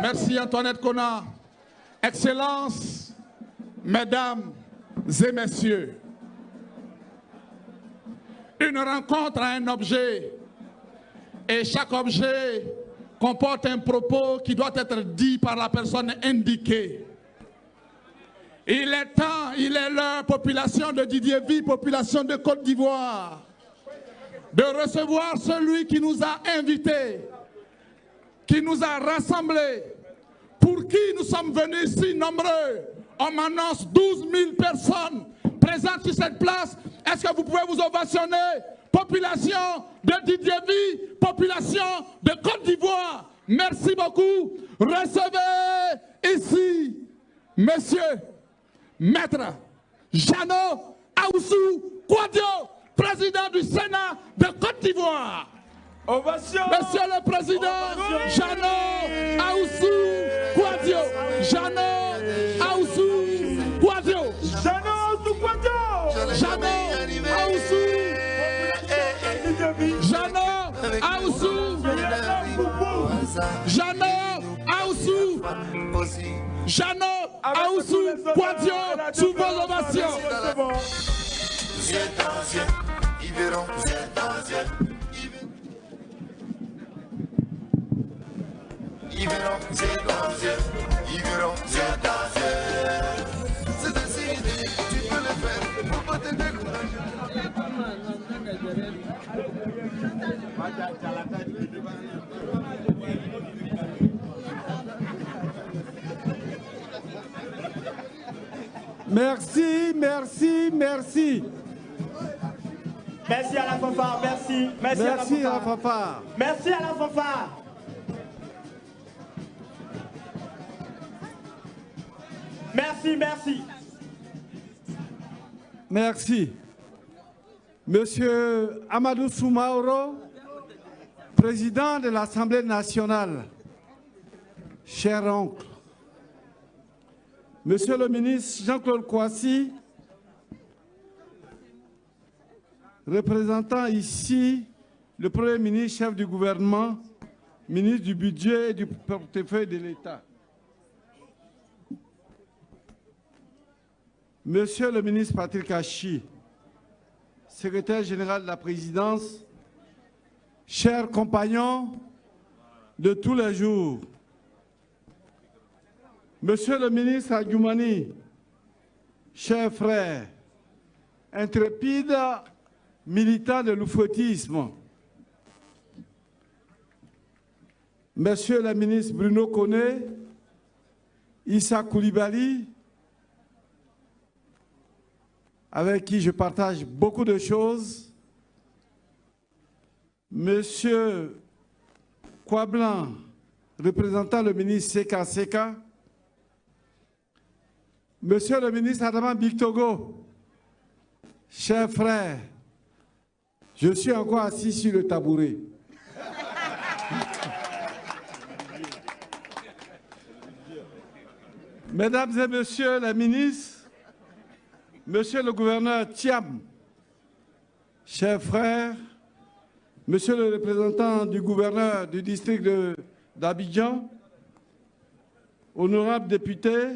Merci Antoinette Kona. Excellences, Mesdames et Messieurs, une rencontre a un objet et chaque objet comporte un propos qui doit être dit par la personne indiquée. Il est temps, il est l'heure, population de Didier V, population de Côte d'Ivoire, de recevoir celui qui nous a invités, qui nous a rassemblés, pour qui nous sommes venus si nombreux. On m'annonce 12 000 personnes présentes sur cette place. Est-ce que vous pouvez vous ovationner? Population de Didier V, population de Côte d'Ivoire, merci beaucoup. Recevez ici, Monsieur Maître Jeannot Ahoussou Kouadio, président du Sénat de Côte d'Ivoire. Ovation. Monsieur le Président Jeannot Ahoussou Kouadio. Jeannot Ahoussou Kouadio. Jeannot Ahoussou Kouadio. Jeannot Ahoussou. Jeannot Ahoussou. Jeannot Ahoussou. Jeannot Ahoussou Kouadio, sous vos ovations. Vous êtes ancien, ils verront, vous êtes ancien. Ils verront, c'est ancien, ils verront, c'est ancien. C'est ainsi, tu peux le faire, faut pas te décourager. Merci, merci, merci. Merci à la fanfare, merci. Merci à la fanfare. Merci à la fanfare. Merci, merci. Merci. Monsieur Amadou Soumaoro, président de l'Assemblée nationale, cher oncle. Monsieur le ministre Jean-Claude Kouassi, représentant ici le Premier ministre, chef du gouvernement, ministre du budget et du portefeuille de l'État. Monsieur le ministre Patrick Hachi, secrétaire général de la présidence, chers compagnons de tous les jours, Monsieur le ministre Adjoumani, chers frères, intrépide militant de l'oufouettisme, Monsieur le ministre Bruno Koné, Issa Koulibaly, avec qui je partage beaucoup de choses, Monsieur Kouablan, représentant le ministre Seka Seka, Monsieur le ministre Adama Bictogo, chers frères, je suis encore assis sur le tabouret. Mesdames et messieurs les ministres, monsieur le gouverneur Thiam, chers frères, monsieur le représentant du gouverneur du district d'Abidjan, honorables députés,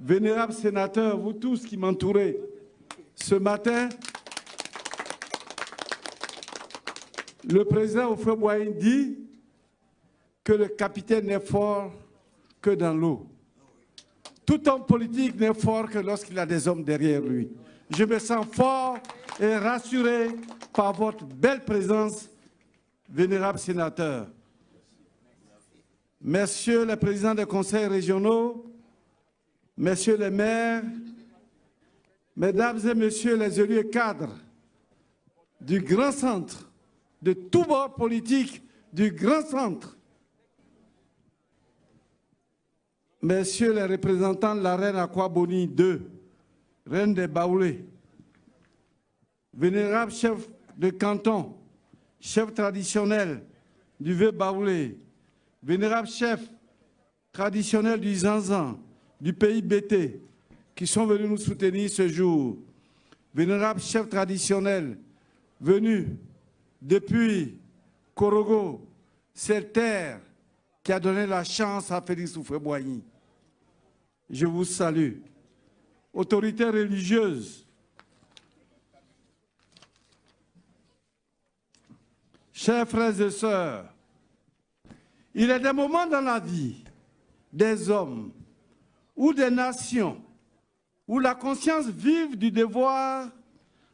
vénérables sénateurs, vous tous qui m'entourez ce matin, le président Houphouët-Boigny dit que le capitaine n'est fort que dans l'eau. Tout homme politique n'est fort que lorsqu'il a des hommes derrière lui. Je me sens fort et rassuré par votre belle présence, vénérables sénateurs. Messieurs les présidents des conseils régionaux, messieurs les maires, mesdames et messieurs les élus et cadres du grand centre, de tous bords politiques du grand centre, messieurs les représentants de la reine Akwaboni II, reine des Baoulés, vénérables chefs de canton, chefs traditionnels du Vieux Baoulé, vénérables chefs traditionnels du Zanzan, du pays Bété, qui sont venus nous soutenir ce jour, vénérables chefs traditionnels venus depuis Korogo, cette terre qui a donné la chance à Félix Houphouët-Boigny. Je vous salue. Autorités religieuses, chers frères et sœurs, il y a des moments dans la vie des hommes ou des nations où la conscience vive du devoir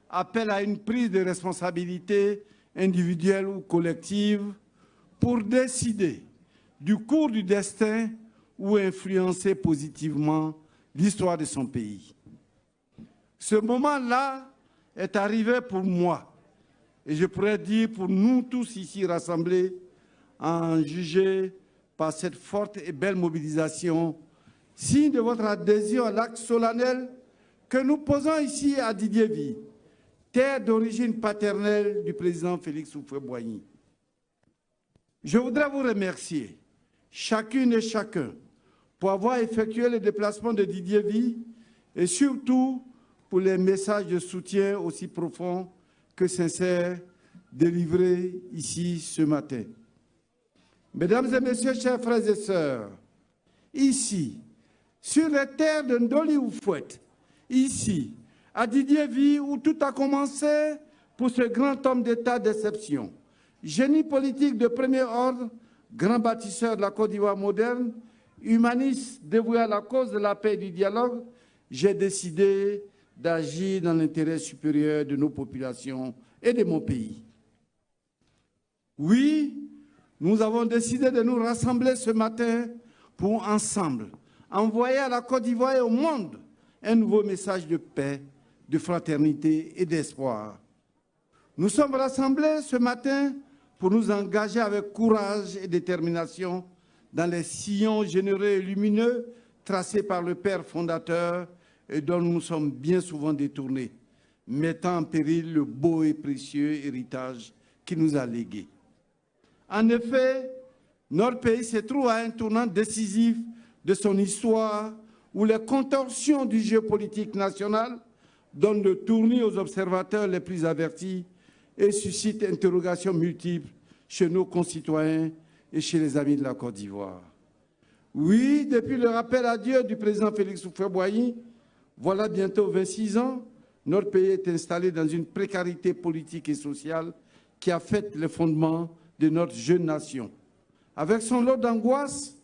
appelle à une prise de responsabilité individuelle ou collective pour décider du cours du destin ou influencer positivement l'histoire de son pays. Ce moment-là est arrivé pour moi, et je pourrais dire pour nous tous ici rassemblés, en juger par cette forte et belle mobilisation, signe de votre adhésion à l'acte solennel que nous posons ici à Didiéville, terre d'origine paternelle du président Félix Houphouët-Boigny. Je voudrais vous remercier, chacune et chacun, pour avoir effectué le déplacement de Didiéville et surtout pour les messages de soutien aussi profonds que sincères délivrés ici ce matin. Mesdames et messieurs, chers frères et sœurs, ici, sur les terres de Ndoli Houphouët, ici, à Didiéville, où tout a commencé pour ce grand homme d'État d'exception, génie politique de premier ordre, grand bâtisseur de la Côte d'Ivoire moderne, humaniste dévoué à la cause de la paix et du dialogue, j'ai décidé d'agir dans l'intérêt supérieur de nos populations et de mon pays. Oui, nous avons décidé de nous rassembler ce matin pour ensemble envoyer à la Côte d'Ivoire et au monde un nouveau message de paix, de fraternité et d'espoir. Nous sommes rassemblés ce matin pour nous engager avec courage et détermination dans les sillons généreux et lumineux tracés par le Père fondateur et dont nous sommes bien souvent détournés, mettant en péril le beau et précieux héritage qu'il nous a légué. En effet, notre pays se trouve à un tournant décisif de son histoire où les contorsions du jeu politique national donnent le tournis aux observateurs les plus avertis et suscitent interrogations multiples chez nos concitoyens et chez les amis de la Côte d'Ivoire. Oui, depuis le rappel à Dieu du président Félix Houphouët-Boigny, voilà bientôt 26 ans, notre pays est installé dans une précarité politique et sociale qui affecte les fondements de notre jeune nation. Avec son lot d'angoisse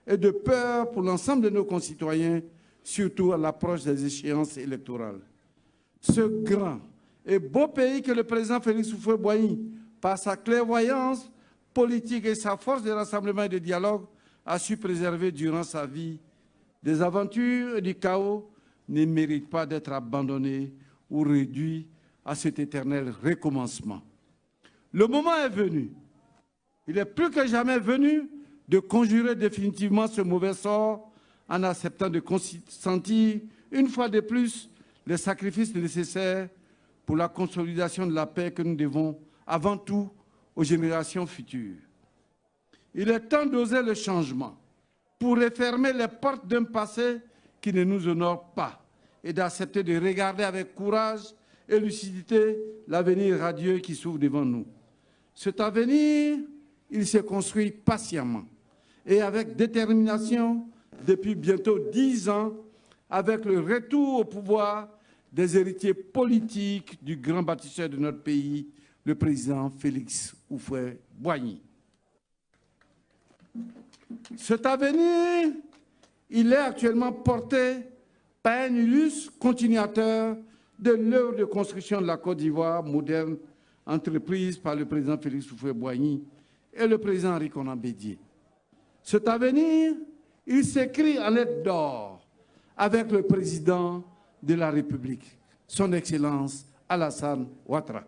et de peur pour l'ensemble de nos concitoyens, surtout à l'approche des échéances électorales. Ce grand et beau pays que le président Félix Houphouët-Boigny, par sa clairvoyance politique et sa force de rassemblement et de dialogue, a su préserver durant sa vie, des aventures et du chaos ne méritent pas d'être abandonnés ou réduits à cet éternel recommencement. Le moment est venu, il est plus que jamais venu de conjurer définitivement ce mauvais sort en acceptant de consentir une fois de plus les sacrifices nécessaires pour la consolidation de la paix que nous devons avant tout aux générations futures. Il est temps d'oser le changement pour refermer les portes d'un passé qui ne nous honore pas et d'accepter de regarder avec courage et lucidité l'avenir radieux qui s'ouvre devant nous. Cet avenir, il s'est construit patiemment et avec détermination depuis bientôt 10 ans avec le retour au pouvoir des héritiers politiques du grand bâtisseur de notre pays, le président Félix Houphouët-Boigny. Cet avenir, il est actuellement porté par un illustre continuateur de l'œuvre de construction de la Côte d'Ivoire moderne entreprise par le président Félix Houphouët-Boigny et le président Henri Konan Bédié. Cet avenir, il s'écrit en lettres d'or avec le président de la République, son Excellence Alassane Ouattara.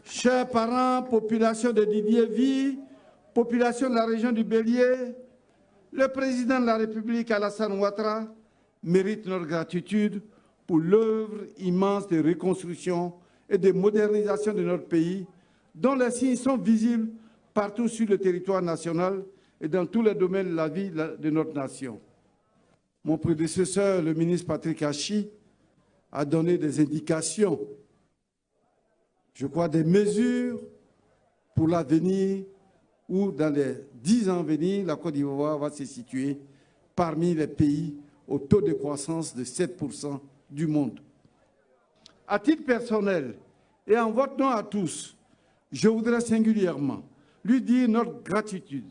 Chers parents, population de Didiéville, population de la région du Bélier, le président de la République Alassane Ouattara mérite notre gratitude pour l'œuvre immense de reconstruction et de modernisation de notre pays, dont les signes sont visibles partout sur le territoire national et dans tous les domaines de la vie de notre nation. Mon prédécesseur, le ministre Patrick Hachi, a donné des indications, je crois des mesures pour l'avenir où dans les 10 ans à venir, la Côte d'Ivoire va se situer parmi les pays au taux de croissance de 7% du monde. À titre personnel et en votre nom à tous, je voudrais singulièrement lui dire notre gratitude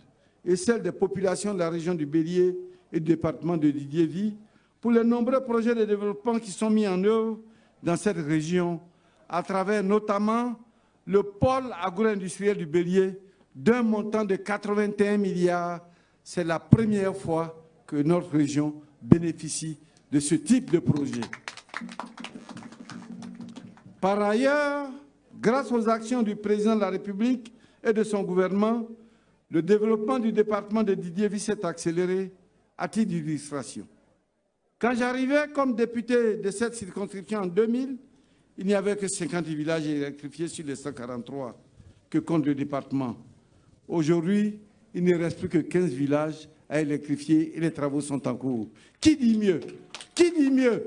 et celle des populations de la région du Bélier et du département de Didiévi pour les nombreux projets de développement qui sont mis en œuvre dans cette région, à travers notamment le pôle agro-industriel du Bélier d'un montant de 81 milliards. C'est la première fois que notre région bénéficie de ce type de projet. Par ailleurs, grâce aux actions du président de la République et de son gouvernement, le développement du département de Didiévi s'est accéléré à titre d'illustration. Quand j'arrivais comme député de cette circonscription en 2000, il n'y avait que 50 villages électrifiés sur les 143 que compte le département. Aujourd'hui, il ne reste plus que 15 villages à électrifier et les travaux sont en cours. Qui dit mieux? Qui dit mieux?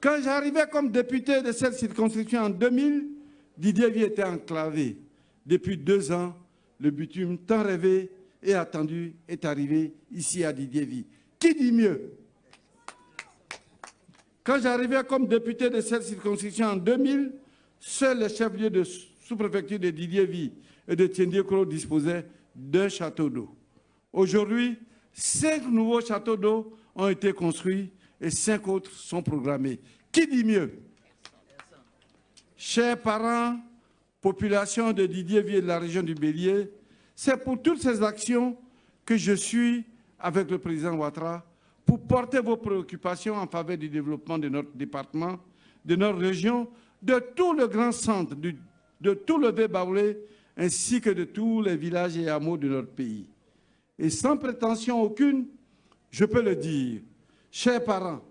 Quand j'arrivais comme député de cette circonscription en 2000, Didiévi était enclavé. Depuis 2 ans, le bitume tant rêvé et attendu est arrivé ici à Didiévi. Qui dit mieux? Quand j'arrivais comme député de cette circonscription en 2000, seuls les chefs-lieux de sous-préfecture de Didiévi et de Tiendiekro disposaient d'un château d'eau. Aujourd'hui, 5 nouveaux châteaux d'eau ont été construits et 5 autres sont programmés. Qui dit mieux? Chers parents, population de Didiévi et de la région du Bélier, c'est pour toutes ces actions que je suis avec le président Ouattara pour porter vos préoccupations en faveur du développement de notre département, de notre région, de tout le grand centre, de tout le Baoulé, ainsi que de tous les villages et hameaux de notre pays. Et sans prétention aucune, je peux le dire, chers parents,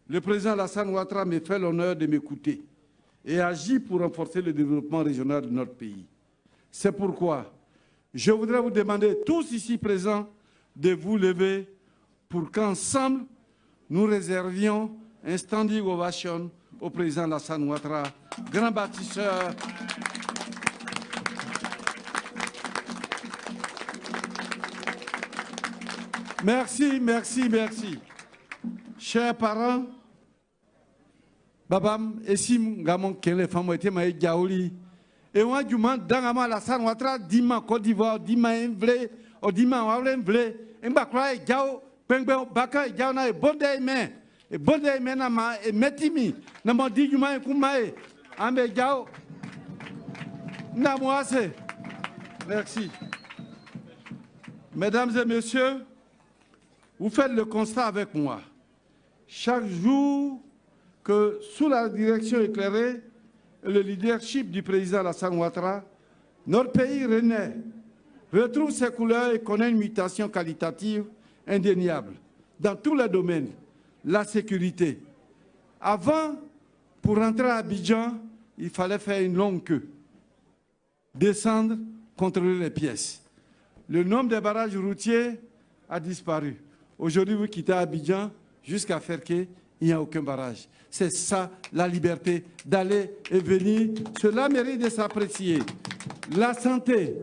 le président Alassane Ouattara me fait l'honneur de m'écouter et agit pour renforcer le développement régional de notre pays. C'est pourquoi je voudrais vous demander, tous ici présents, de vous lever pour qu'ensemble, nous réservions un standing ovation au président Alassane Ouattara, grand bâtisseur. Merci, merci, merci. Chers parents, Babam, Essim, Gamon, Kele, Famoete, Maï, Gaouli, et on a du monde dans Alassane Ouattara, Dima, Côte d'Ivoire, Dima, Envle, ou Dima, Envle, Mbakra, Gao, Pengbe, Baka, Gaona, et Bondé, et Bondé, Menama, et Metimi, Namadi, Duma, et Koumae, Ambe, Gao, Namoase. Merci. Mesdames et messieurs, vous faites le constat avec moi. Chaque jour que, sous la direction éclairée et le leadership du président Alassane Ouattara, notre pays renaît, retrouve ses couleurs et connaît une mutation qualitative indéniable dans tous les domaines. La sécurité. Avant, pour rentrer à Abidjan, il fallait faire une longue queue. Descendre, contrôler les pièces. Le nombre de barrages routiers a disparu. Aujourd'hui, vous quittez Abidjan jusqu'à Ferké, il n'y a aucun barrage. C'est ça, la liberté d'aller et venir. Cela mérite de s'apprécier. La santé.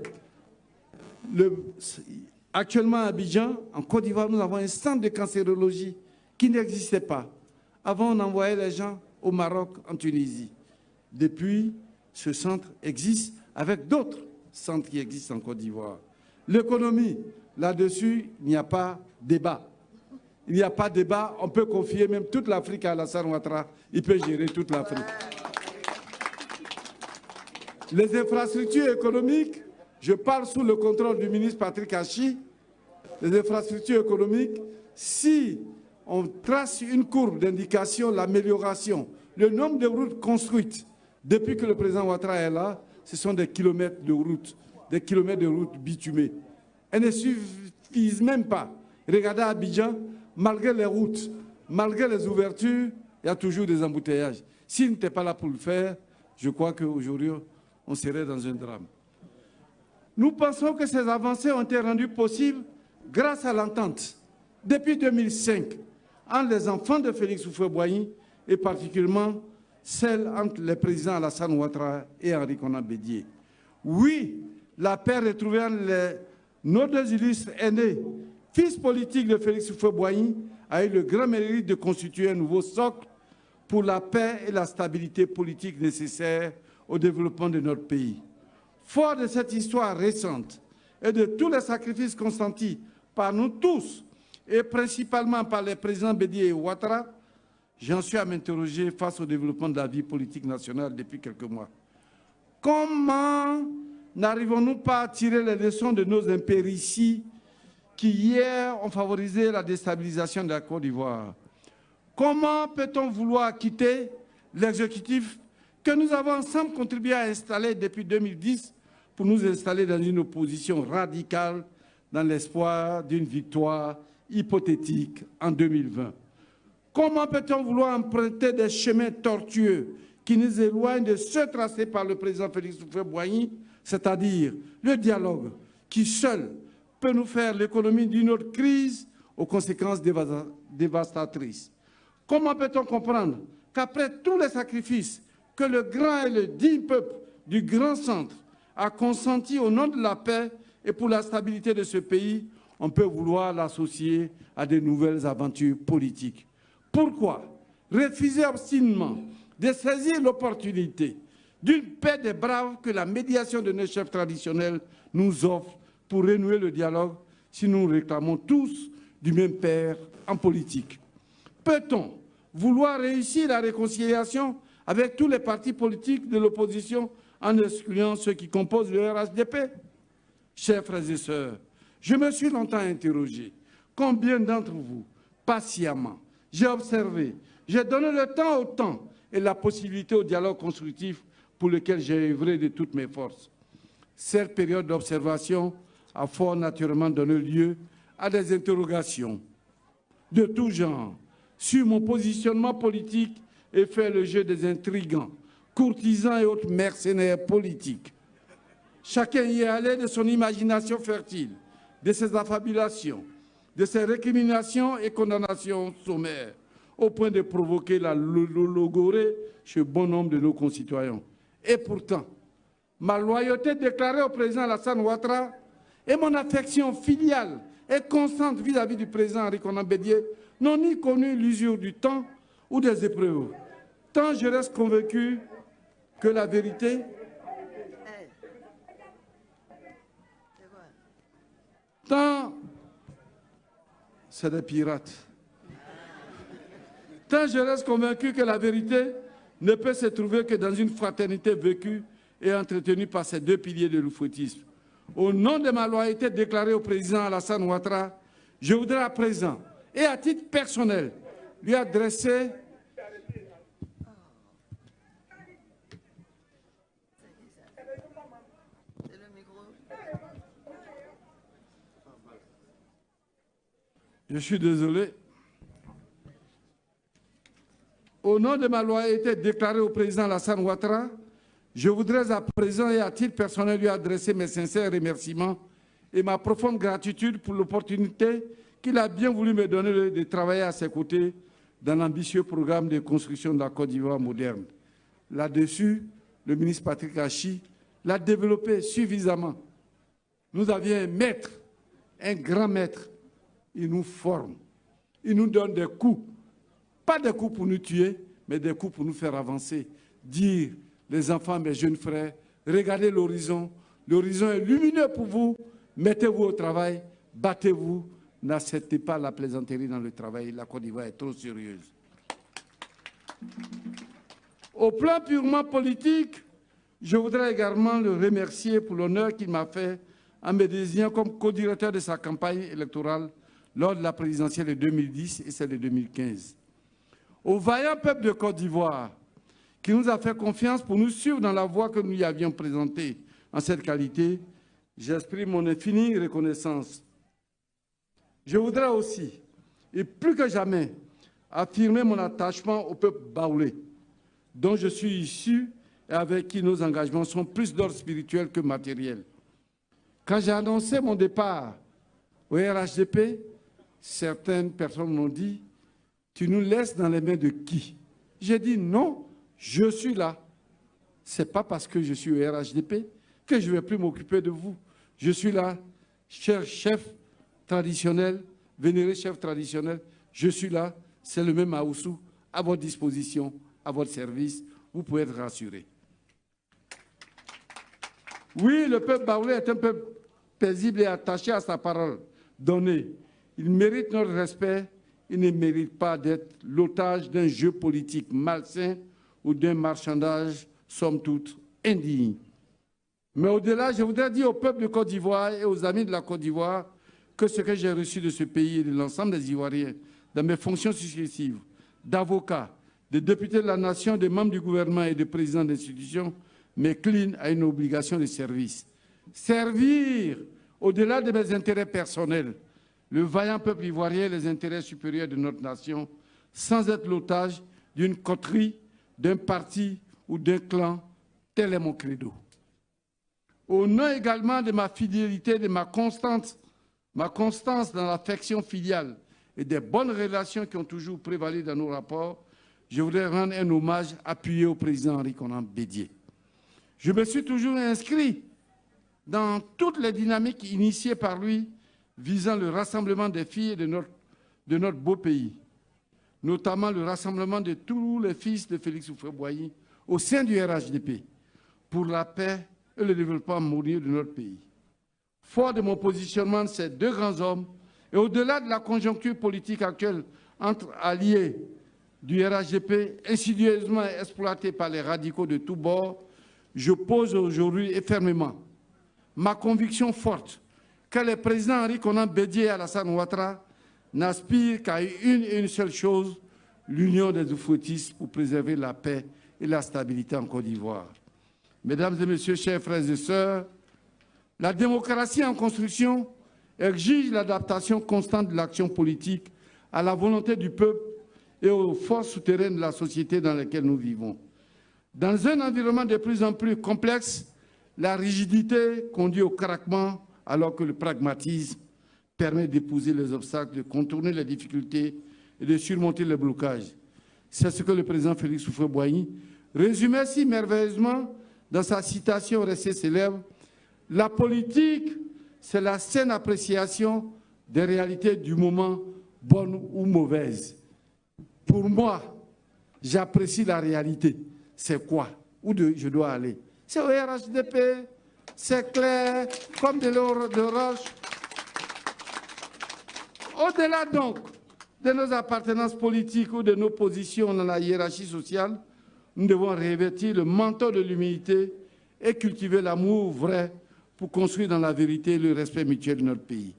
Actuellement à Abidjan, en Côte d'Ivoire, nous avons un centre de cancérologie qui n'existait pas. Avant, on envoyait les gens au Maroc, en Tunisie. Depuis, ce centre existe avec d'autres centres qui existent en Côte d'Ivoire. L'économie, là-dessus, il n'y a pas débat. Il n'y a pas de débat, on peut confier même toute l'Afrique à Alassane Ouattara, il peut gérer toute l'Afrique. Les infrastructures économiques, je parle sous le contrôle du ministre Patrick Hachi, les infrastructures économiques, si on trace une courbe d'indication, l'amélioration, le nombre de routes construites depuis que le président Ouattara est là, ce sont des kilomètres de routes bitumées. Elles ne suffisent même pas. Regardez Abidjan, malgré les routes, malgré les ouvertures, il y a toujours des embouteillages. S'il n'était pas là pour le faire, je crois qu'aujourd'hui, on serait dans un drame. Nous pensons que ces avancées ont été rendues possibles grâce à l'entente, depuis 2005, entre les enfants de Félix Houphouët-Boigny et particulièrement celle entre le président Alassane Ouattara et Henri Konan Bédié. Oui, la paix retrouvant nos deux illustres aînés, fils politique de Félix Houphouët-Boigny, a eu le grand mérite de constituer un nouveau socle pour la paix et la stabilité politique nécessaires au développement de notre pays. Fort de cette histoire récente et de tous les sacrifices consentis par nous tous, et principalement par les présidents Bédié et Ouattara, j'en suis à m'interroger face au développement de la vie politique nationale depuis quelques mois. Comment n'arrivons-nous pas à tirer les leçons de nos impérities qui, hier, ont favorisé la déstabilisation de la Côte d'Ivoire? Comment peut-on vouloir quitter l'exécutif que nous avons ensemble contribué à installer depuis 2010 pour nous installer dans une opposition radicale dans l'espoir d'une victoire hypothétique en 2020? Comment peut-on vouloir emprunter des chemins tortueux qui nous éloignent de ceux tracés par le président Félix Houphouët-Boigny, c'est-à-dire le dialogue qui seul peut nous faire l'économie d'une autre crise aux conséquences dévastatrices? Comment peut-on comprendre qu'après tous les sacrifices que le grand et le digne peuple du Grand Centre a consenti au nom de la paix et pour la stabilité de ce pays, on peut vouloir l'associer à de nouvelles aventures politiques? Pourquoi refuser obstinément de saisir l'opportunité d'une paix des braves que la médiation de nos chefs traditionnels nous offre pour renouer le dialogue si nous réclamons tous du même père en politique? Peut-on vouloir réussir la réconciliation avec tous les partis politiques de l'opposition en excluant ceux qui composent le RHDP? Chers frères et sœurs, je me suis longtemps interrogé. Combien d'entre vous, patiemment, j'ai observé, j'ai donné le temps au temps et la possibilité au dialogue constructif pour lequel j'ai œuvré de toutes mes forces? Cette période d'observation a fort naturellement donné lieu à des interrogations de tout genre sur mon positionnement politique et fait le jeu des intrigants, courtisans et autres mercenaires politiques. Chacun y est allé de son imagination fertile, de ses affabulations, de ses récriminations et condamnations sommaires, au point de provoquer la logorée chez bon nombre de nos concitoyens. Et pourtant, ma loyauté déclarée au président Alassane Ouattara et mon affection filiale et constante vis-à-vis du président Henri Konan Bédié n'ont ni connu l'usure du temps ou des épreuves. Tant je reste convaincu que la vérité c'est des pirates. Tant je reste convaincu que la vérité ne peut se trouver que dans une fraternité vécue et entretenue par ces deux piliers de l'oufouettisme. Au nom de ma loyauté déclarée au président Alassane Ouattara, je voudrais à présent, et à titre personnel, lui adresser Je suis désolé. Au nom de ma loyauté déclarée au président Alassane Ouattara, je voudrais à présent et à titre personnel lui adresser mes sincères remerciements et ma profonde gratitude pour l'opportunité qu'il a bien voulu me donner de travailler à ses côtés dans l'ambitieux programme de construction de la Côte d'Ivoire moderne. Là-dessus, le ministre Patrick Hachi l'a développé suffisamment. Nous avions un maître, un grand maître. Il nous forme, il nous donne des coups. Pas des coups pour nous tuer, mais des coups pour nous faire avancer. Dire, les enfants, mes jeunes frères, regardez l'horizon. L'horizon est lumineux pour vous. Mettez-vous au travail, battez-vous. N'acceptez pas la plaisanterie dans le travail. La Côte d'Ivoire est trop sérieuse. Au plan purement politique, je voudrais également le remercier pour l'honneur qu'il m'a fait en me désignant comme co-directeur de sa campagne électorale lors de la présidentielle de 2010 et celle de 2015. Au vaillant peuple de Côte d'Ivoire, qui nous a fait confiance pour nous suivre dans la voie que nous lui avions présentée en cette qualité, j'exprime mon infinie reconnaissance. Je voudrais aussi, et plus que jamais, affirmer mon attachement au peuple baoulé, dont je suis issu et avec qui nos engagements sont plus d'ordre spirituel que matériel. Quand j'ai annoncé mon départ au RHDP, certaines personnes m'ont dit « Tu nous laisses dans les mains de qui ?» J'ai dit « Non, je suis là. Ce n'est pas parce que je suis au RHDP, que je ne vais plus m'occuper de vous. Je suis là, cher chef traditionnel, vénéré chef traditionnel, je suis là, c'est le même Aoussou, à votre disposition, à votre service, vous pouvez être rassurés. Oui, le peuple baoulé est un peuple paisible et attaché à sa parole donnée. Il mérite notre respect, il ne mérite pas d'être l'otage d'un jeu politique malsain ou d'un marchandage, somme toute, indigne. Mais au-delà, je voudrais dire au peuple de Côte d'Ivoire et aux amis de la Côte d'Ivoire que ce que j'ai reçu de ce pays et de l'ensemble des Ivoiriens dans mes fonctions successives d'avocat, de député de la nation, de membres du gouvernement et de président d'institutions m'incline à une obligation de service. Servir, au-delà de mes intérêts personnels, le vaillant peuple ivoirien et les intérêts supérieurs de notre nation, sans être l'otage d'une coterie, d'un parti ou d'un clan, tel est mon credo. Au nom également de ma fidélité, de ma constance dans l'affection filiale et des bonnes relations qui ont toujours prévalu dans nos rapports, je voudrais rendre un hommage appuyé au président Henri Konan Bédié. Je me suis toujours inscrit dans toutes les dynamiques initiées par lui visant le rassemblement des filles de notre beau pays, notamment le rassemblement de tous les fils de Félix Houphouët-Boigny au sein du RHDP pour la paix et le développement harmonieux de notre pays. Fort de mon positionnement de ces deux grands hommes, et au-delà de la conjoncture politique actuelle entre alliés du RHDP, insidieusement exploités par les radicaux de tous bords, je pose aujourd'hui et fermement ma conviction forte que le président Henri Konan Bédié et Alassane Ouattara n'aspirent qu'à une seule chose, l'union des oufouettistes pour préserver la paix et la stabilité en Côte d'Ivoire. Mesdames et messieurs, chers frères et sœurs, la démocratie en construction exige l'adaptation constante de l'action politique à la volonté du peuple et aux forces souterraines de la société dans laquelle nous vivons. Dans un environnement de plus en plus complexe, la rigidité conduit au craquement alors que le pragmatisme permet d'épouser les obstacles, de contourner les difficultés et de surmonter les blocages. C'est ce que le président Félix Houphouët-Boigny résumait si merveilleusement dans sa citation restée célèbre. La politique, c'est la saine appréciation des réalités du moment, bonnes ou mauvaises. Pour moi, j'apprécie la réalité. C'est quoi? Où je dois aller? C'est au RHDP, c'est clair, comme de l'eau de roche. Au-delà donc de nos appartenances politiques ou de nos positions dans la hiérarchie sociale, nous devons revêtir le manteau de l'humilité et cultiver l'amour vrai pour construire dans la vérité le respect mutuel de notre pays.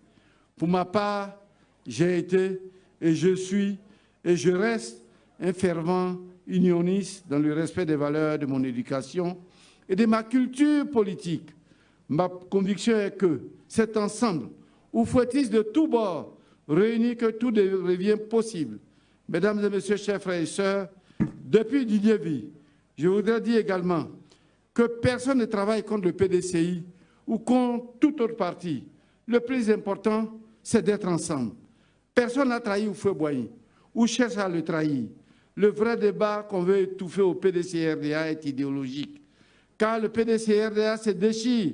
Pour ma part, j'ai été et je suis et je reste un fervent unioniste dans le respect des valeurs de mon éducation et de ma culture politique. Ma conviction est que cet ensemble, oufouettistes de tous bords, réunis, que tout devient possible. Mesdames et messieurs, chers frères et sœurs, depuis Didier Vie, je voudrais dire également que personne ne travaille contre le PDCI ou contre tout autre parti. Le plus important, c'est d'être ensemble. Personne n'a trahi Houphouët-Boigny ou cherche à le trahir. Le vrai débat qu'on veut étouffer au PDC-RDA est idéologique, car le PDC-RDA se déchire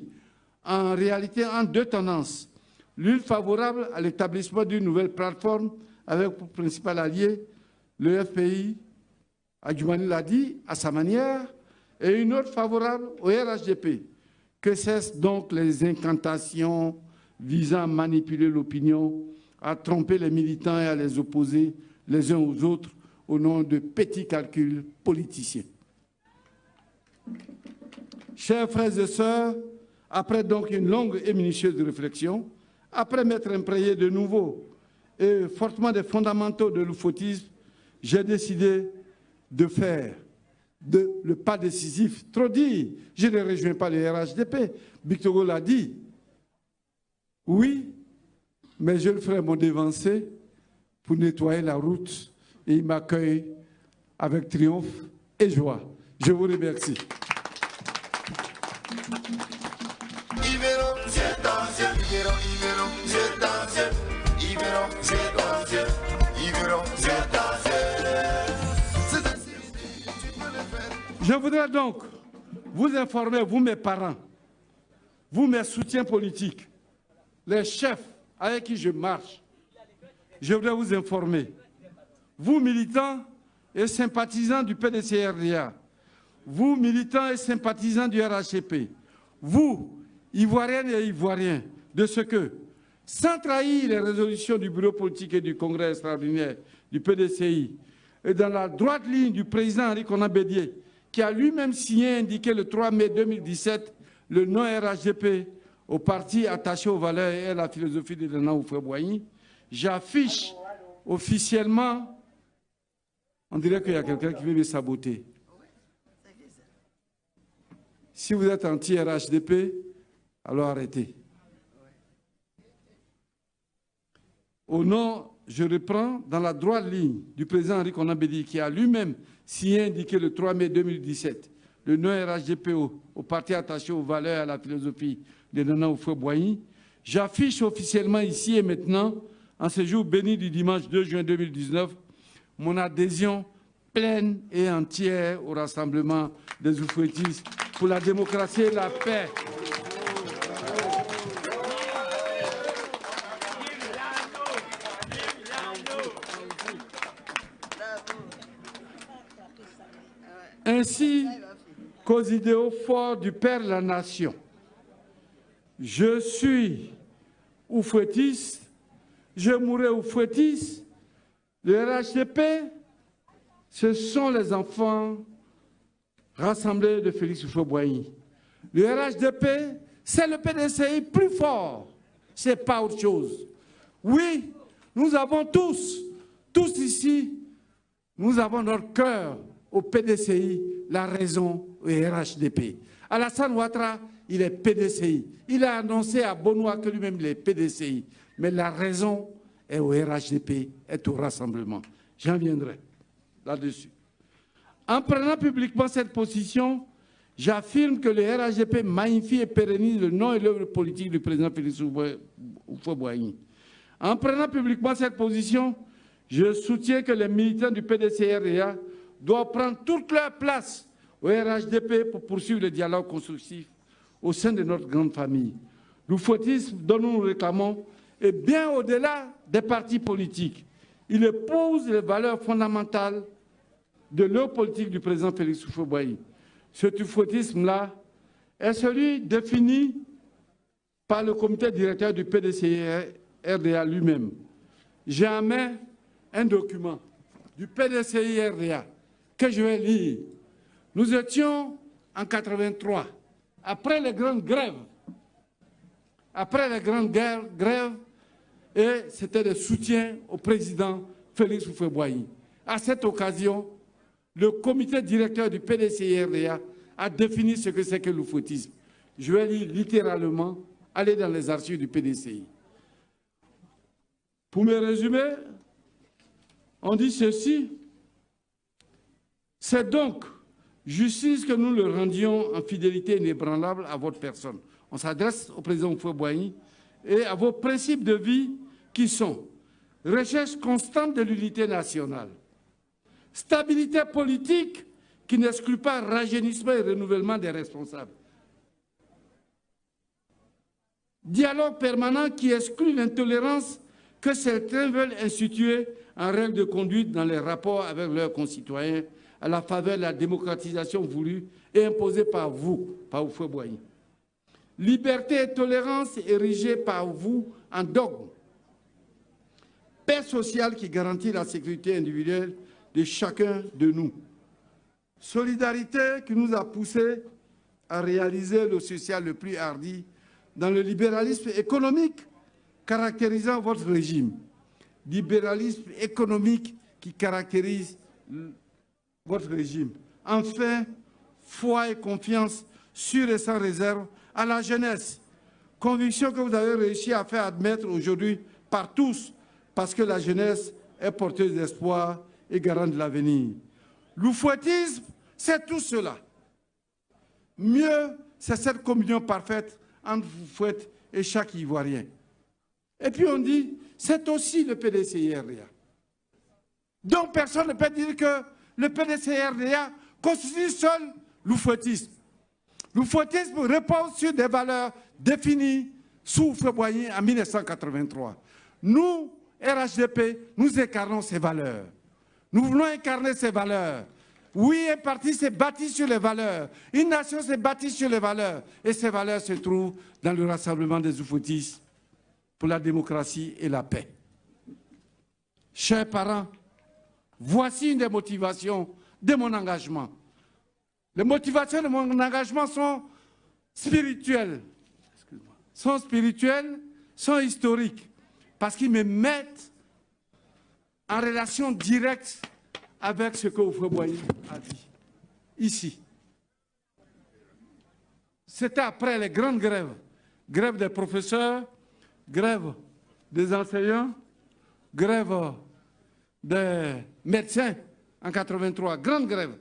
en réalité en deux tendances. L'une favorable à l'établissement d'une nouvelle plateforme avec pour principal allié le FPI, Adjoumani l'a dit, à sa manière, et une autre favorable au RHDP. Que cessent donc les incantations visant à manipuler l'opinion, à tromper les militants et à les opposer les uns aux autres au nom de petits calculs politiciens. Chers frères et sœurs, après donc une longue et minutieuse réflexion, après m'être imprégné de nouveau et fortement des fondamentaux de l'oufouettisme, j'ai décidé de faire le pas décisif. Trop dit, je ne rejoins pas le RHDP. Victor l'a dit. Oui, mais je le ferai mon dévancé pour nettoyer la route et il m'accueille avec triomphe et joie. Je vous remercie. Je voudrais donc vous informer, vous mes parents, vous, mes soutiens politiques, les chefs avec qui je marche, je voudrais vous informer. Vous, militants et sympathisants du PDC-RDA, vous, militants et sympathisants du RHDP, vous, Ivoiriennes et Ivoiriens, de ce que, sans trahir les résolutions du bureau politique et du congrès extraordinaire du PDCI, et dans la droite ligne du président Henri Konan Bédié, qui a lui-même signé et indiqué le 3 mai 2017 le non-RHDP au parti attaché aux valeurs et à la philosophie de Nana Houphouët-Boigny, j'affiche officiellement, on dirait qu'il y a quelqu'un qui veut me saboter. Si vous êtes anti-RHDP, alors arrêtez. Au nom, je reprends, dans la droite ligne du président Henri Konan Bédié, qui a lui-même signé et indiqué le 3 mai 2017 le non-RHDP au parti attaché aux valeurs et à la philosophie de Nana Houphouët-Boigny, j'affiche officiellement ici et maintenant, en ce jour béni du dimanche 2 juin 2019, mon adhésion pleine et entière au rassemblement des Houphouëtistes pour la démocratie et la paix. Ainsi qu'aux idéaux forts du Père de la Nation. Je suis Houphouëtiste, je mourrai Houphouëtiste. Le RHDP, ce sont les enfants rassemblés de Félix Houphouët-Boigny. Le RHDP, c'est le PDCI plus fort, ce n'est pas autre chose. Oui, nous avons tous ici, nous avons notre cœur au PDCI, la raison au RHDP. Alassane Ouattara, il est PDCI. Il a annoncé à Benoît que lui-même il est PDCI. Mais la raison est au RHDP, est au rassemblement. J'en viendrai là-dessus. En prenant publiquement cette position, j'affirme que le RHDP magnifie et pérennise le nom et l'œuvre politique du président Félix Houphouët-Boigny. En prenant publiquement cette position, je soutiens que les militants du PDC-RDA doivent prendre toute leur place au RHDP pour poursuivre le dialogue constructif au sein de notre grande famille. L'oufouettisme dont nous nous réclamons est bien au-delà des partis politiques. Il épouse les valeurs fondamentales de l'œuvre politique du président Félix Houphouët-Boigny. Cet oufouettisme-là est celui défini par le comité directeur du PDCI-RDA lui-même. J'ai en main un document du PDCI-RDA que je vais lire. Nous étions en 83, après les grandes grèves. Et c'était le soutien au président Félix Houphouët-Boigny. À cette occasion, le comité directeur du PDCI-RDA a défini ce que c'est que l'oufouettisme. Je vais lire littéralement, aller dans les archives du PDCI. Pour me résumer, on dit ceci: c'est donc justice que nous le rendions en fidélité inébranlable à votre personne. On s'adresse au président Houphouët-Boigny et à vos principes de vie qui sont recherche constante de l'unité nationale, stabilité politique qui n'exclut pas rajeunissement et renouvellement des responsables, dialogue permanent qui exclut l'intolérance que certains veulent instituer en règle de conduite dans les rapports avec leurs concitoyens à la faveur de la démocratisation voulue et imposée par vous, par Houphouët-Boigny. Liberté et tolérance érigées par vous en dogme. Paix sociale qui garantit la sécurité individuelle de chacun de nous. Solidarité qui nous a poussés à réaliser le social le plus hardi dans le libéralisme économique caractérisant votre régime. Libéralisme économique qui caractérise votre régime. Enfin, foi et confiance sûre et sans réserve à la jeunesse. Conviction que vous avez réussi à faire admettre aujourd'hui par tous, parce que la jeunesse est porteuse d'espoir et garante de l'avenir. L'oufouettisme, c'est tout cela. Mieux, c'est cette communion parfaite entre Houphouët et chaque Ivoirien. Et puis on dit, c'est aussi le PDCI-RDA. Donc personne ne peut dire que le PDCI-RDA constitue seul l'oufouettisme. L'oufouettisme repose sur des valeurs définies sous Houphouët-Boigny en 1983. Nous, RHDP, nous incarnons ces valeurs. Nous voulons incarner ces valeurs. Oui, un parti s'est bâti sur les valeurs. Une nation s'est bâtie sur les valeurs. Et ces valeurs se trouvent dans le rassemblement des oufouettistes pour la démocratie et la paix. Chers parents, voici une des motivations de mon engagement. Les motivations de mon engagement sont spirituelles. Sont historiques. Parce qu'ils me mettent en relation directe avec ce que Houphouët-Boigny a dit, ici. C'était après les grandes grèves. Grève des professeurs, grève des enseignants, grève des médecins en 83, grande grève.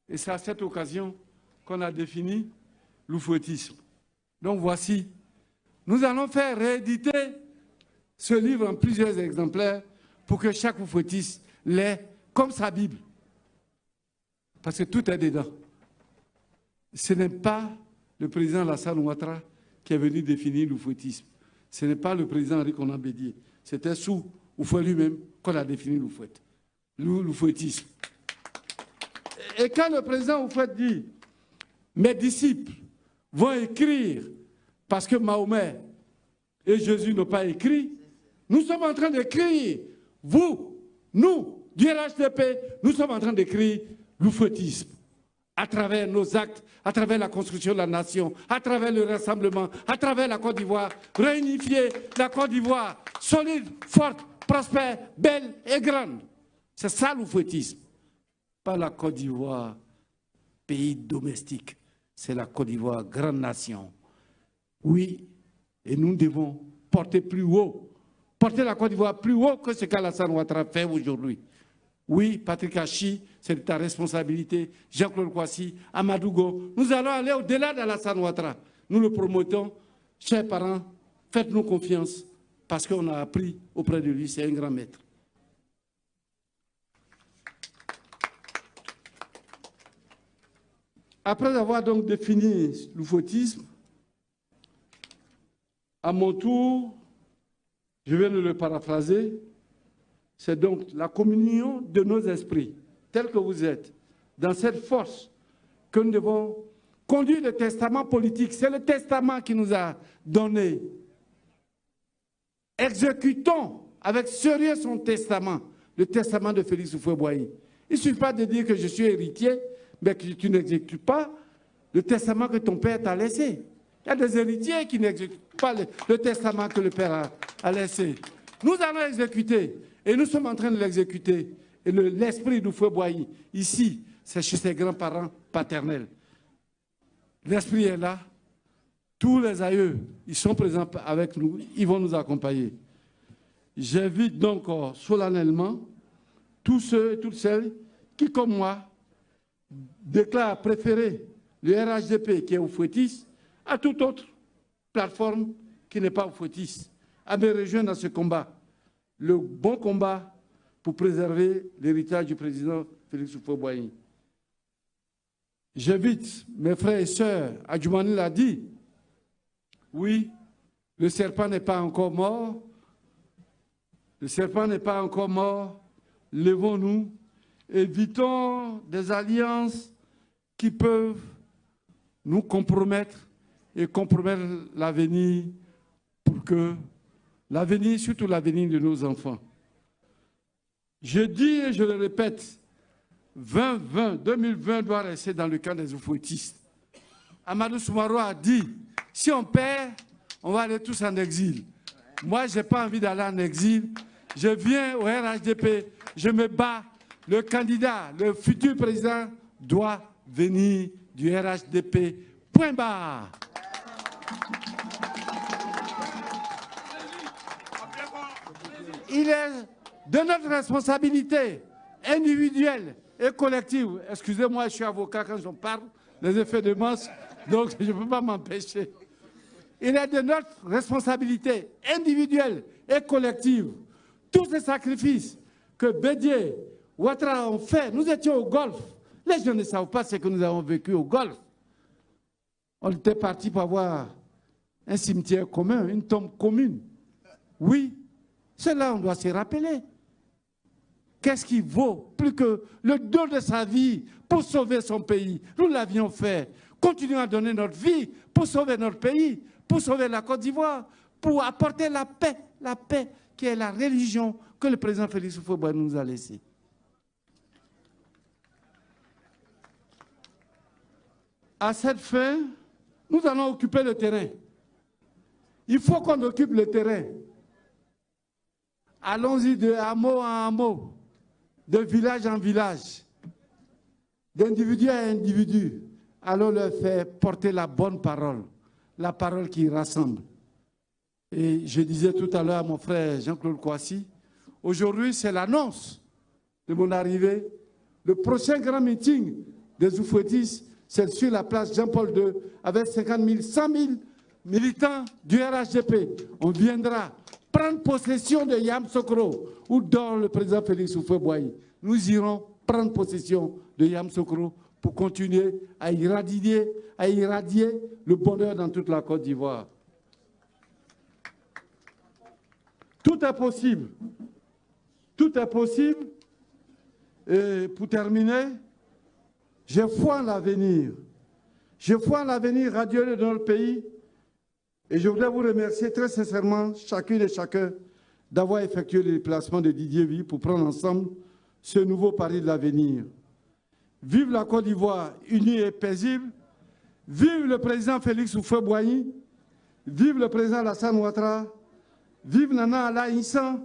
Et c'est à cette occasion qu'on a défini l'oufouettisme. Donc voici, nous allons faire rééditer ce livre en plusieurs exemplaires pour que chaque oufouettiste l'ait comme sa Bible. Parce que tout est dedans. Ce n'est pas le président Alassane Ouattara qui est venu définir l'oufouettisme. Ce n'est pas le président Henri Konan Bédié. C'était sous Houphouët lui-même qu'on a défini l'oufouettisme. Et quand le président Houphouët dit « Mes disciples vont écrire parce que Mahomet et Jésus n'ont pas écrit », nous sommes en train d'écrire, vous, nous, du RHDP, nous sommes en train d'écrire l'oufouettisme à travers nos actes, à travers la construction de la nation, à travers le rassemblement, à travers la Côte d'Ivoire, réunifier la Côte d'Ivoire, solide, forte, prospère, belle et grande. C'est ça l'oufouettisme. Pas la Côte d'Ivoire, pays domestique. C'est la Côte d'Ivoire, grande nation. Oui, et nous devons porter plus haut, porter la Côte d'Ivoire plus haut que ce qu'Alassane Ouattara fait aujourd'hui. Oui, Patrick Hachi, c'est ta responsabilité. Jean-Claude Kouassi, Amadou Go. Nous allons aller au-delà d'Alassane Ouattara. Nous le promotons. Chers parents, faites-nous confiance parce qu'on a appris auprès de lui. C'est un grand maître. Après avoir donc défini l'oufouettisme, à mon tour, je viens de le paraphraser, c'est donc la communion de nos esprits, tels que vous êtes, dans cette force que nous devons conduire le testament politique. C'est le testament qui nous a donné. Exécutons avec sérieux son testament, le testament de Félix Houphouët-Boigny. Il ne suffit pas de dire que je suis héritier, mais que tu n'exécutes pas le testament que ton père t'a laissé. Il y a des héritiers qui n'exécutent pas le testament que le père a laissé. Nous allons exécuter, et nous sommes en train de l'exécuter. Et l'esprit d'Houphouët-Boigny, ici, c'est chez ses grands-parents paternels. L'esprit est là. Tous les aïeux, ils sont présents avec nous, ils vont nous accompagner. J'invite donc solennellement tous ceux et toutes celles qui, comme moi, déclarent préférer le RHDP qui est oufouettiste à toute autre plateforme qui n'est pas oufouettiste, à me rejoindre dans ce combat, le bon combat pour préserver l'héritage du président Félix Houphouët-Boigny. J'invite mes frères et sœurs, Adjoumani l'a dit, oui, le serpent n'est pas encore mort, le serpent n'est pas encore mort, levons-nous, évitons des alliances qui peuvent nous compromettre et compromettre l'avenir pour que l'avenir, surtout l'avenir de nos enfants. Je dis et je le répète, 2020 doit rester dans le camp des oufouettistes. Amadou Soumarou a dit, si on perd, on va aller tous en exil. Moi, je n'ai pas envie d'aller en exil. Je viens au RHDP, je me bats. Le candidat, le futur président doit venir du RHDP. Point barre. Il est de notre responsabilité individuelle et collective. Excusez-moi, je suis avocat quand j'en parle, les effets de masse, donc je ne peux pas m'empêcher. Il est de notre responsabilité individuelle et collective. Tous ces sacrifices que Bédié, Ouattara ont fait, nous étions au Golfe. Les gens ne savent pas ce que nous avons vécu au Golfe. On était parti pour avoir un cimetière commun, une tombe commune. Oui, cela on doit se rappeler. Qu'est-ce qui vaut plus que le don de sa vie pour sauver son pays? Nous l'avions fait. Continuons à donner notre vie pour sauver notre pays, pour sauver la Côte d'Ivoire, pour apporter la paix qui est la religion que le président Félix Houphouët-Boigny nous a laissée. À cette fin, nous allons occuper le terrain. Il faut qu'on occupe le terrain. Allons-y de hameau en hameau, de village en village, d'individu à individu. Allons leur faire porter la bonne parole, la parole qui rassemble. Et je disais tout à l'heure à mon frère Jean-Claude Kouassi, aujourd'hui c'est l'annonce de mon arrivée. Le prochain grand meeting des Oufouettis, c'est sur la place Jean-Paul II, avec 50 000, 100 000 militants du RHDP. On viendra prendre possession de Yamoussoukro, où dort le président Félix Houphouët-Boigny. Nous irons prendre possession de Yamoussoukro pour continuer à irradier le bonheur dans toute la Côte d'Ivoire. Tout est possible. Tout est possible. Et pour terminer, j'ai foi en l'avenir. J'ai foi en l'avenir radieux de notre pays. Et je voudrais vous remercier très sincèrement, chacune et chacun, d'avoir effectué le déplacement de Didier Vie pour prendre ensemble ce nouveau pari de l'avenir. Vive la Côte d'Ivoire unie et paisible. Vive le président Félix Houphouët-Boigny. Vive le président Alassane Ouattara. Vive Nana Alain Issa.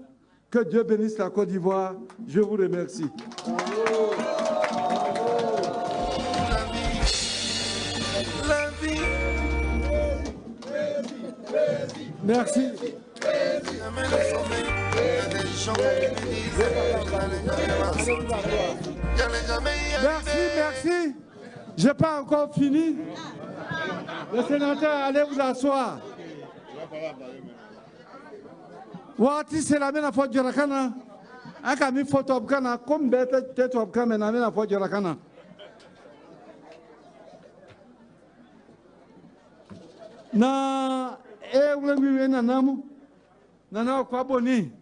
Que Dieu bénisse la Côte d'Ivoire. Je vous remercie. Merci. Merci. Je n'ai pas encore fini. Le sénateur, allez vous asseoir. Wati c'est la même fois de Jorakana. Un camion photo comme bête tête au caméra, la fois de Jorakana. Na e nanamu nana kwa boni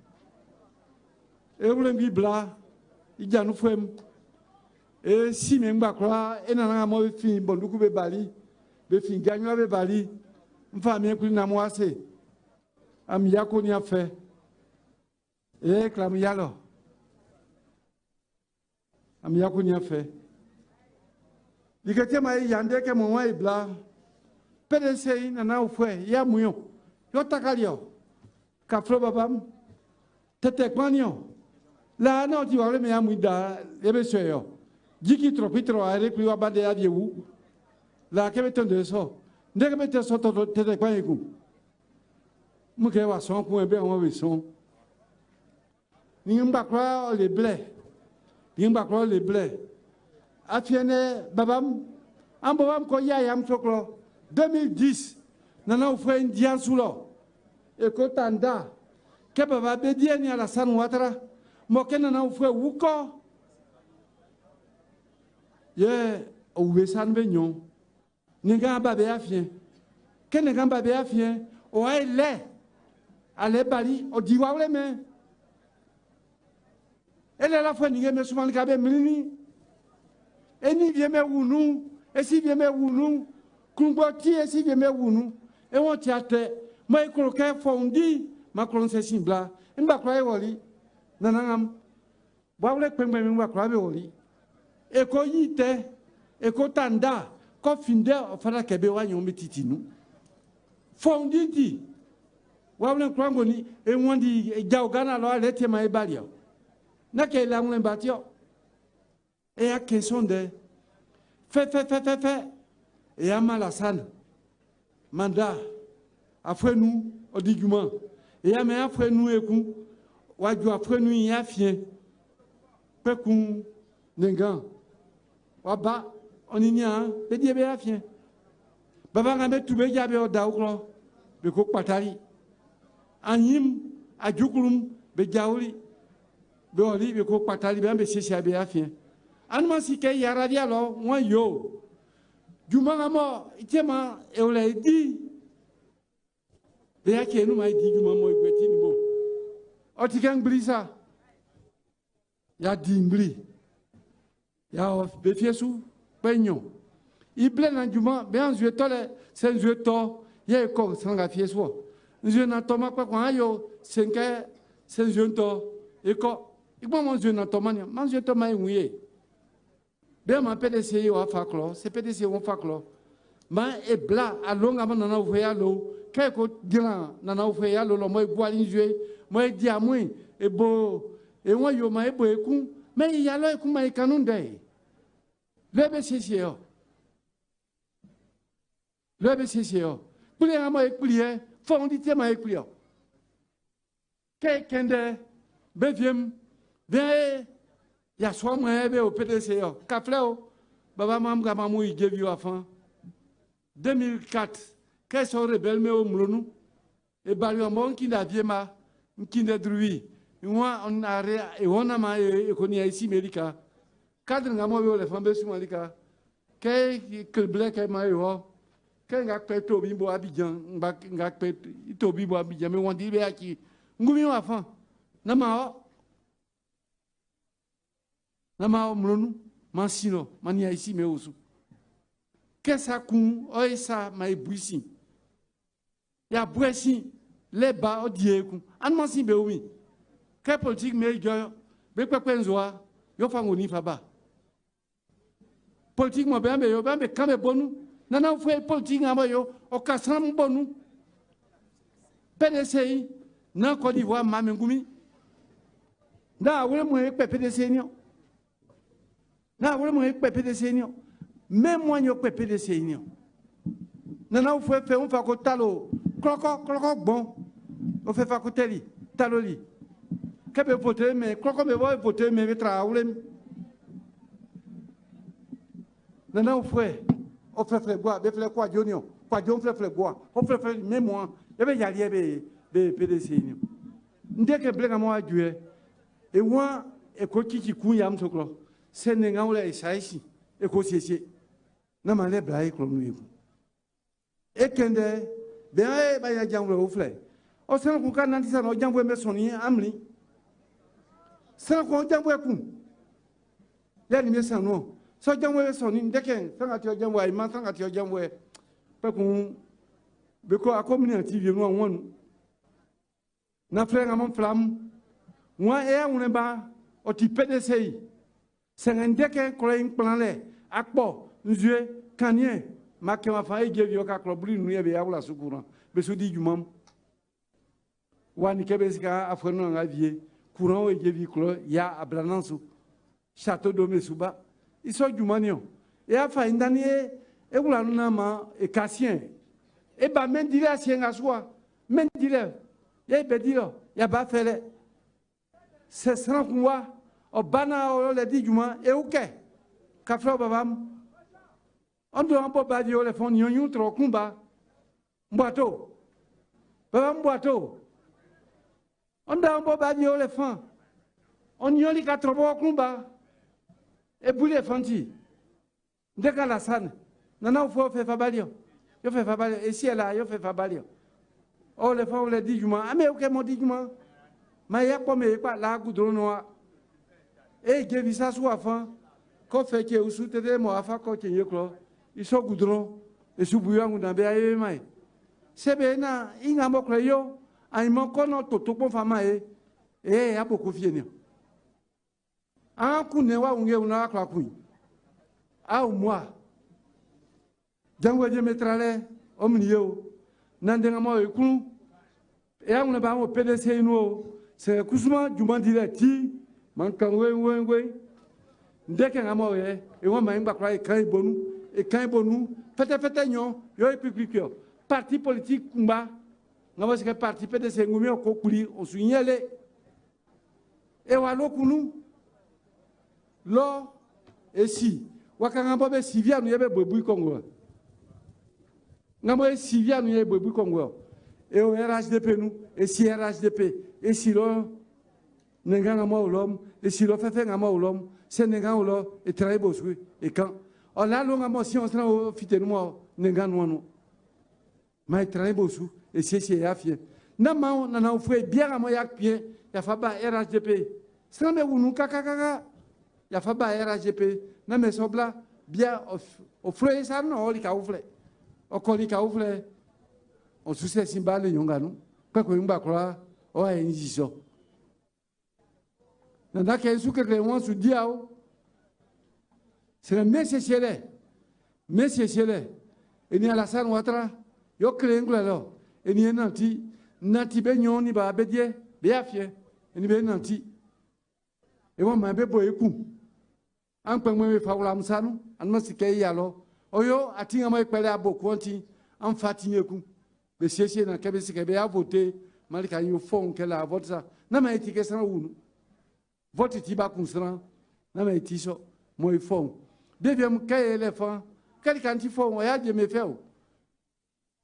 e bla ijanu fem e si me ngba kra e nana mo fi bonduku be bali be fi ganyo be bali mfa me kuli na mo ase am yako ni afe e klam yalo am yako ni afe dikete ma yande ke mo wa ibla PDC nana ufwe ya muyo yo takalio kafro babam tete kwanyo la no ti wale me amuida ebe soyo jiki tropitro are kli wa bande ya biewu la kebe tonde so ndeke bete so to tete kwanyiku muke wa son ku ebe won we son ni ngba kwa le blé afiene babam ambobam ko ya yam soklo 2010, nous avons fait un dian sous l'eau. Et quand on a fait un dian à la Ouattara, nous avons fait un wuko. Nous avons fait un dian. Nous avons fait un dian. Nous avons fait un dian. Nous avons fait un dian. Nous avons fait un dian. Elle est la fois nous avons souvent le cabé mini. Et nous avons nous. Et si nous avons nous. Kumboti esi veme wunu e won ti ate mo ikoro ke fondi ma kron se simbla mba kra e woli nanangam bawle pengbe mi mba kra be woli e ko yite e ko tanda ko finde ofara kebe wa nyon mititinu fondi di wawle krango ni e wondi e jawgana lo alete ma e balio na ke la nglen batio e a question de fait et à Malassane, mandat, après nous, au diguement, et à mes après nous, et qu'on, ou après nous, y a fien, peu qu'on, n'engan, ou bas, on y a, et dit, bien, fien. Baba, on a tout bien, y a bien, d'aouklo, le coq patari, Anim, à Djoukoulum, Bejaouli, Beoli, le coq patari, bien, mais c'est bien, fien. Anman si qu'il y a radia, alors, moi, yo. du mangamo itema e on l'a dit bien que nous m'a dit du maman igweti ni bo o ti kan blisa ya dimbli ya be fiesu penyo i plena du man ben je tole sen je to ye ko sanga fiesu je na toma kwa kwa yo senke sen je to e ko igbo mon je na toma ni man je to mai wiye ben ma PDC yo afaklo c'est PDC on faklo ma e bla alonga ma na wo ya lo keko dilan na wo ya lo mo igbo ali je mo di amui e bo e won yo ma e bo ekun me ya lo ekun ma ikanun de lebe sisi yo lebe sisi yo puli amo e puli fondi te ma e puli yo ke kende be viem be ya so mo e be o PDC yo ka fleo baba mam ga mamu I give you afan 2004 que so rebelle me o mlonu e bali o mon ki na viema ki na drui moi on a et on a ma économie ici America cadre ngamo be le fambe su malika que black ma yo que nga peto bimbo Abidjan nga peto ito bimbo Abidjan me won di be aki ngumi wa fan na ma o mlonu mansino mania ici me osu que ça kun o ça ma ibuisi ya buesi le ba o dieku an mansi be wi que politique me jo be kwekwenzoa yo fa ngoni fa ba politique mo be yo be kambe bonu nana fwe politique ngamo yo o kasam bonu PDC na Côte d'Ivoire ma ngumi na wole mo e PDC ni na wole mo e PDC ni même moi yo PDC ni nana fwe fe on fa ko talo kloko bon on fait fa ko teli taloli kebe voter mais kloko me voit voter mais tra wole nana fwe on fait bois be fait quoi jonio quoi jon fait bois on fait même moi e be yali be PDC ni ndeke blega mo adue e wa e ko kiki ku yam soklo senenga wole isaisi e ko siesie na ma le blai klo nu e kende be ai ba ya jamwe o fle o sen ku kan nanti sa no jamwe me soni amli sen ko jamwe ku ya ni me sanu so jamwe soni ndeke sanga ti o jamwe ai ma sanga ti o jamwe pe ku be ko akomini TV no wonu na fle nga mon flam moi e un ba o ti PDC sen ndeke ko in plan le akpo nzue kanye make ma fa ege yo ka klobri nu ye be ya wala sukura be so di jumam wani kebe ska afreno nga vie courant ege vi klo ya ablanansu château do mesuba iso jumanio e afa indani e wala na ma e kasien e ba men dire asien aswa men dire ye be dire ya ba fele se sran kwa o bana o le di juma e uke ka flo babam on doit pas dire les fonds nyonyo trop kumba mboato baba mboato on doit pas dire les fonds on nyoli ka trop kumba e boule fanti ndeka la sana nana faut faire fabalio yo fait fabalio et si là yo fait fabalio oh les fonds le dit juma ah mais OK mon dit juma ma ya ko me pa la goudronoa e ge visa so afan ko fe ke usute de mo afa ko ke yeklo iso goudron e subu yangu na be aye mai sebe na inga mo kreyo ai mo kono totopo fama e ya boko fie ni an ku ne wa unge una akla ku a moi jango je metrale omniyo nandenga mo e ku e an ba mo PDC no se kusuma juma direti man kan we ndeke ngamo e won ma ngba kra e kan bonu et quand bonu fete nyon yo epikikyo parti politique kumba ngaba se parti PDC ngumi ko kuli o sunyele e wa lokunu lo esi wakanga bobe sivia no yebe bobu Congo ngamo e sivia no yebe bobu Congo e o RHDP nu e si RHDP e si lo nenga ngamo olom e si lo fefe ngamo olom se nenga olo e traibo su e kan on a longa motion on sera fité moi nenga nono mai train bosu et c'est ya fie na ma na na fue bien à moi yak bien ya fa ba RHDP sans me unu kaka ya fa ba RHDP na me sobla bien au frère ça non li ka oufle o ko li ka oufle on succès simbale yonga no kwa ko yumba kwa o a injiso na ka su que le won su diao c'est le monsieur Chele et ni Alassane Ouattara yo krengla lo et ni nanti be nyoni ba bedie be afie et ni be nanti et moi ma be boy ku an pe mo fa wala musanu an ma sike ya lo oyo atinga mo pele aboku anti an fatinye ku be sese na kebe sike be a voter malika yo fon ke la vote ça na ma etike sana wunu vote ti ba kun sana na ma etiso mo fon deuxième cas éléphant quelqu'un qui faut ya de me faire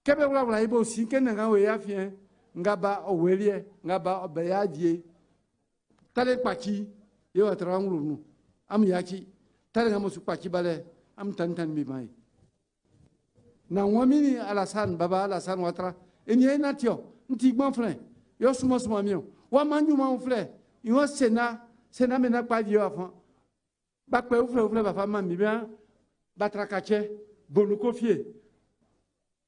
kebe wala ibo si kenna nga we afien ngaba o welie ngaba obeyaje tale paki yo atrangulu nu am yaki tale ngamo su paki bale am tantan mi mai na wamini Alassane baba Alassane Ouattara enye natio nti gbon frère yo sumo mio wa manju ma frère yo sena mena pa dio afan ba pe oufle ba fama mi bien batrakache bonu kofie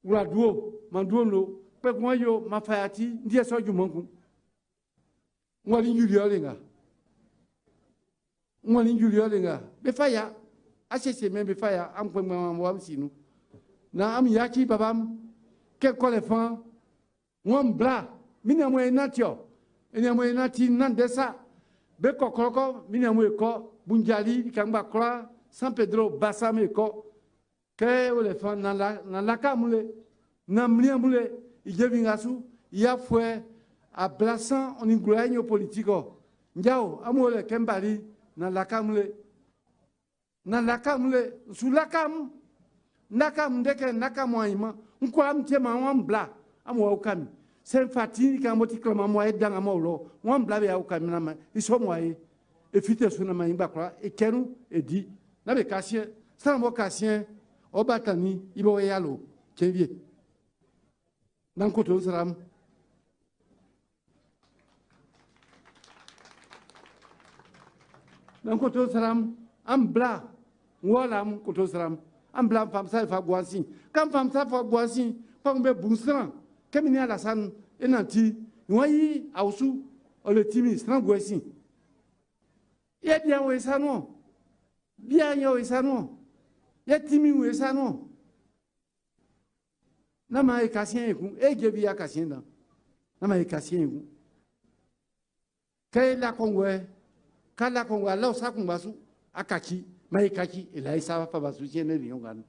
ura duo manduo no pe mo yo mafayati ndie so jumonku ngwali julio lenga be faya achese me be faya am pe mo wa sinu na am yaki babam ke ko le fan ngom bla mina mo enatio ene mo enati nandesa be kokoroko mina mo eko bunjali kamba kra San Pedro basame ko ke ole fan na la kamule na mliamule ijevingasu ya fue a blasan on ingloanyo politico njao amole kembali na la kamule su la kam nakam ndeke nakamwaima nkwa mtema wambla amwa ukami sen fatini kamoti klama mwa edanga mawlo wambla be ukami na ma iso mwaye efite suna ma imba kwa ekenu edi na be kasien sans mo kasien o batani ibo yalo kenvie nan koto saram ambla wala am koto saram ambla fam sa fa gwansi kam fam sa fa gwansi pa be bunsan kemini Alassane enanti wayi ausu o le timi sans gwansi ye bien we sano bien yo we sano ye timi we sano na ma e kasien eku e gebi ya kasien da na ma e kasien eku kay la kongwe kala kongwa la sa kumbasu akaki ma e kaki ela isa fa basu tiene liongano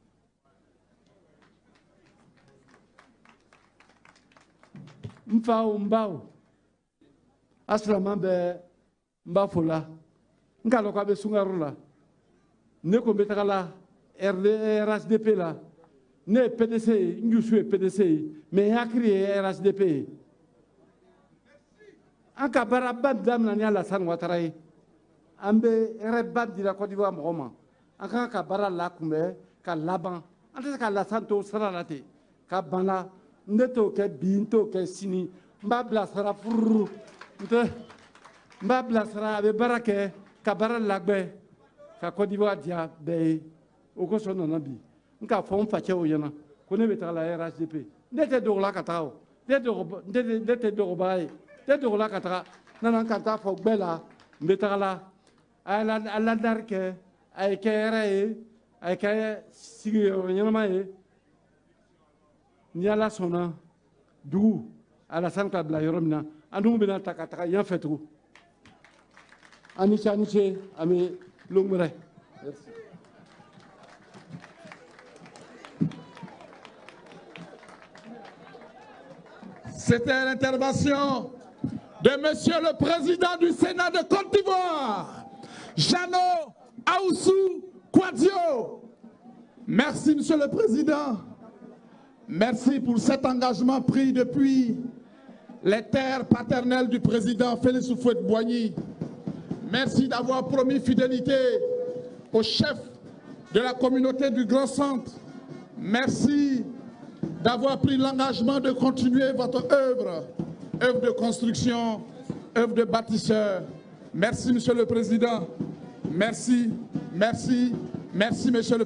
mfao mbao aslama be mbafola ngalo ko be sungarula ne ko betakala RHDP la ne PDC ngisu PDC mais yakri RHDP aka barabad damna ni Alassane Ouattara ambe rebad dira Côte d'Ivoire moma aka ka barala kumbe ka laban ante ka Alassane to saralate ka bana ndeto ke binto ke sini mbabla sara furu mbabla sara be barake kabara lagbe ka Côte d'Ivoire dia be o ko sono na bi nka fon fa che o yana ko ne betala RHDP ndete do la katao ndete do bae ndete la kata nana kata fo gbela betala ala darke ay kere ay kay sigi o yana mai ni ala sona du ala san ka bla yoromna andu bina takata ya fetu Aniche, ami Lungmere. Merci. C'était l'intervention de Monsieur le Président du Sénat de Côte d'Ivoire, Jeannot Ahoussou Kouadio. Merci Monsieur le Président. Merci pour cet engagement pris depuis les terres paternelles du Président Félix Houphouët-Boigny. Merci d'avoir promis fidélité au chef de la communauté du Grand Centre, merci d'avoir pris l'engagement de continuer votre œuvre de construction, œuvre de bâtisseur. Merci, Monsieur le Président. Merci, merci, merci, Monsieur le